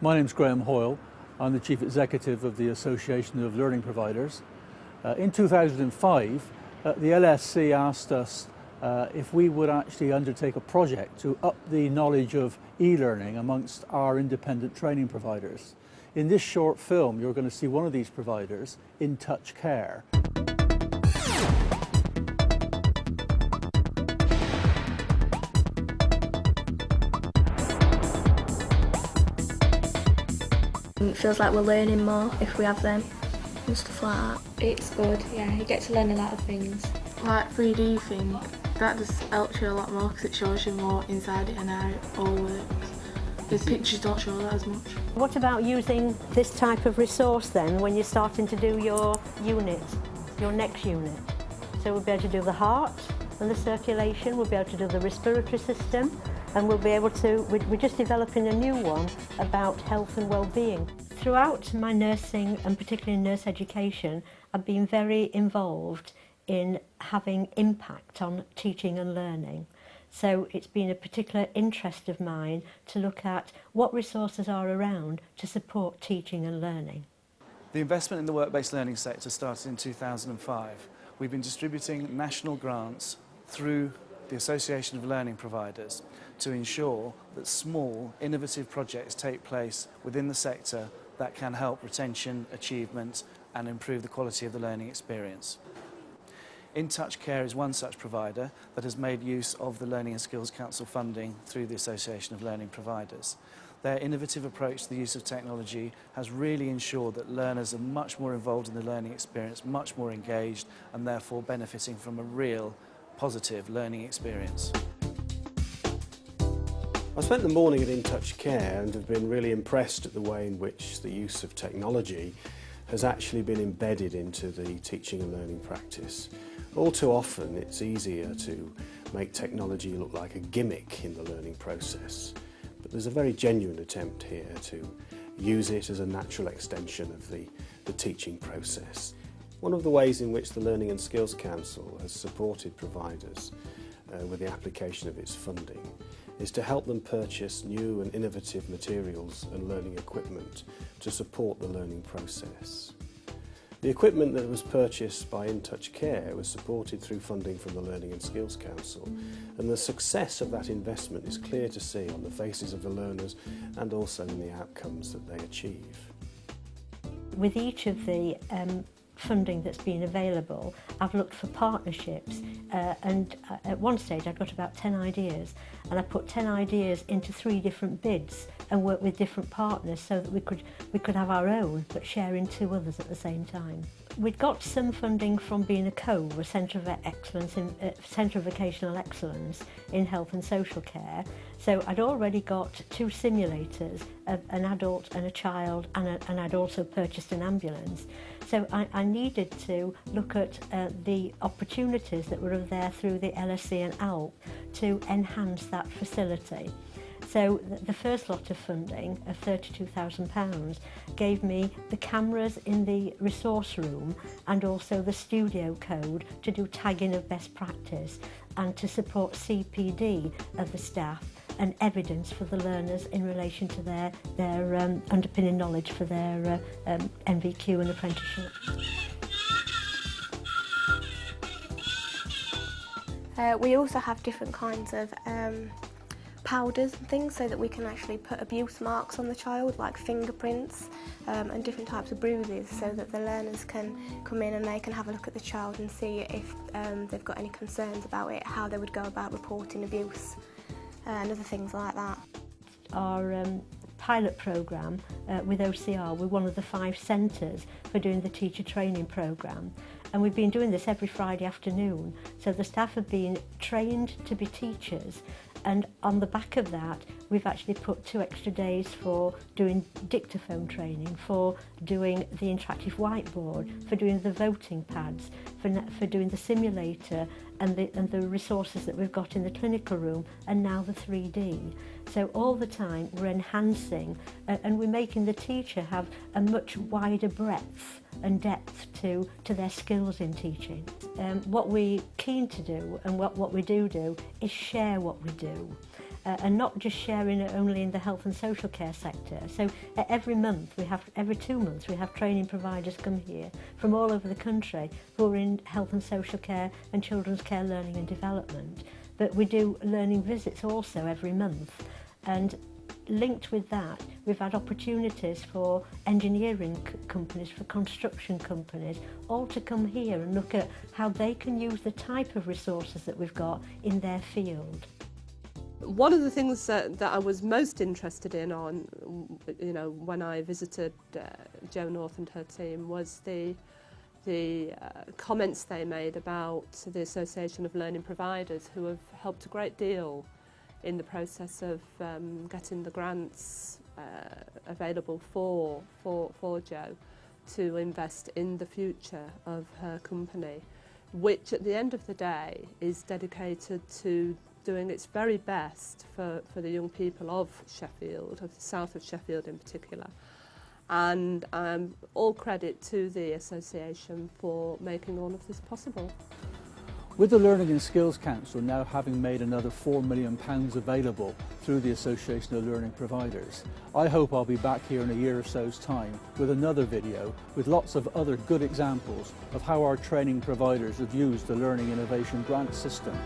My name's Graham Hoyle. I'm the Chief Executive of the Association of Learning Providers. In 2005, the LSC asked us if we would actually undertake a project to up the knowledge of e-learning amongst our independent training providers. In this short film, you're going to see one of these providers, In Touch Care. It feels like we're learning more if we have them and stuff like that. It's good, yeah, you get to learn a lot of things. Like 3D thing, that just helps you a lot more because it shows you more inside it and how it all works. The pictures don't show that as much. What about using this type of resource then when you're starting to do your unit, your next unit? So we'll be able to do the heart and the circulation, we'll be able to do the respiratory system, and we'll be able to, we're just developing a new one about health and well-being. Throughout my nursing and particularly in nurse education, I've been very involved in having impact on teaching and learning. So it's been a particular interest of mine to look at what resources are around to support teaching and learning. The investment in the work-based learning sector started in 2005. We've been distributing national grants through the Association of Learning Providers to ensure that small, innovative projects take place within the sector that can help retention, achievement and improve the quality of the learning experience. In Touch Care is one such provider that has made use of the Learning and Skills Council funding through the Association of Learning Providers. Their innovative approach to the use of technology has really ensured that learners are much more involved in the learning experience, much more engaged and therefore benefiting from a real positive learning experience. I spent the morning at In Touch Care and have been really impressed at the way in which the use of technology has actually been embedded into the teaching and learning practice. All too often it's easier to make technology look like a gimmick in the learning process, but there's a very genuine attempt here to use it as a natural extension of the teaching process. One of the ways in which the Learning and Skills Council has supported providers with the application of its funding is to help them purchase new and innovative materials and learning equipment to support the learning process. The equipment that was purchased by In Touch Care was supported through funding from the Learning and Skills Council, and the success of that investment is clear to see on the faces of the learners and also in the outcomes that they achieve. With each of the funding that's been available, I've looked for partnerships and at one stage I got about 10 ideas and I put 10 ideas into 3 different bids and worked with different partners so that we could have our own but share in 2 others at the same time. We'd got some funding from being a COVE, a Centre of Excellence, Centre of Vocational Excellence in Health and Social Care. So I'd already got 2 simulators, an adult and a child, and I'd also purchased an ambulance. So I needed to look at the opportunities that were there through the LSC and Alp to enhance that facility. So the first lot of funding of £32,000 gave me the cameras in the resource room and also the studio code to do tagging of best practice and to support CPD of the staff and evidence for the learners in relation to their underpinning knowledge for their NVQ and apprenticeship. We also have different kinds of powders and things so that we can actually put abuse marks on the child, like fingerprints and different types of bruises, so that the learners can come in and they can have a look at the child and see if they've got any concerns about it, how they would go about reporting abuse and other things like that. Our pilot programme with OCR, we're one of the 5 centres for doing the teacher training programme, and we've been doing this every Friday afternoon, so the staff have been trained to be teachers. And on the back of that, we've actually put 2 extra days for doing dictaphone training, for doing the interactive whiteboard, for doing the voting pads, for doing the simulator and the resources that we've got in the clinical room, and now the 3D. So all the time we're enhancing and we're making the teacher have a much wider breadth and depth to their skills in teaching. What we're keen to do and what we do is share what we do. and not just sharing it only in the health and social care sector. So every 2 months we have training providers come here from all over the country who are in health and social care and children's care learning and development. But we do learning visits also every month, and linked with that, we've had opportunities for engineering companies, for construction companies, all to come here and look at how they can use the type of resources that we've got in their field. One of the things that I was most interested in when I visited Jo North and her team was the comments they made about the Association of Learning Providers, who have helped a great deal in the process of getting the grants available for Jo to invest in the future of her company, which at the end of the day is dedicated to doing its very best for the young people of Sheffield, of the south of Sheffield in particular. And all credit to the association for making all of this possible. With the Learning and Skills Council now having made another £4 million available through the Association of Learning Providers, I hope I'll be back here in a year or so's time with another video with lots of other good examples of how our training providers have used the Learning Innovation Grant System.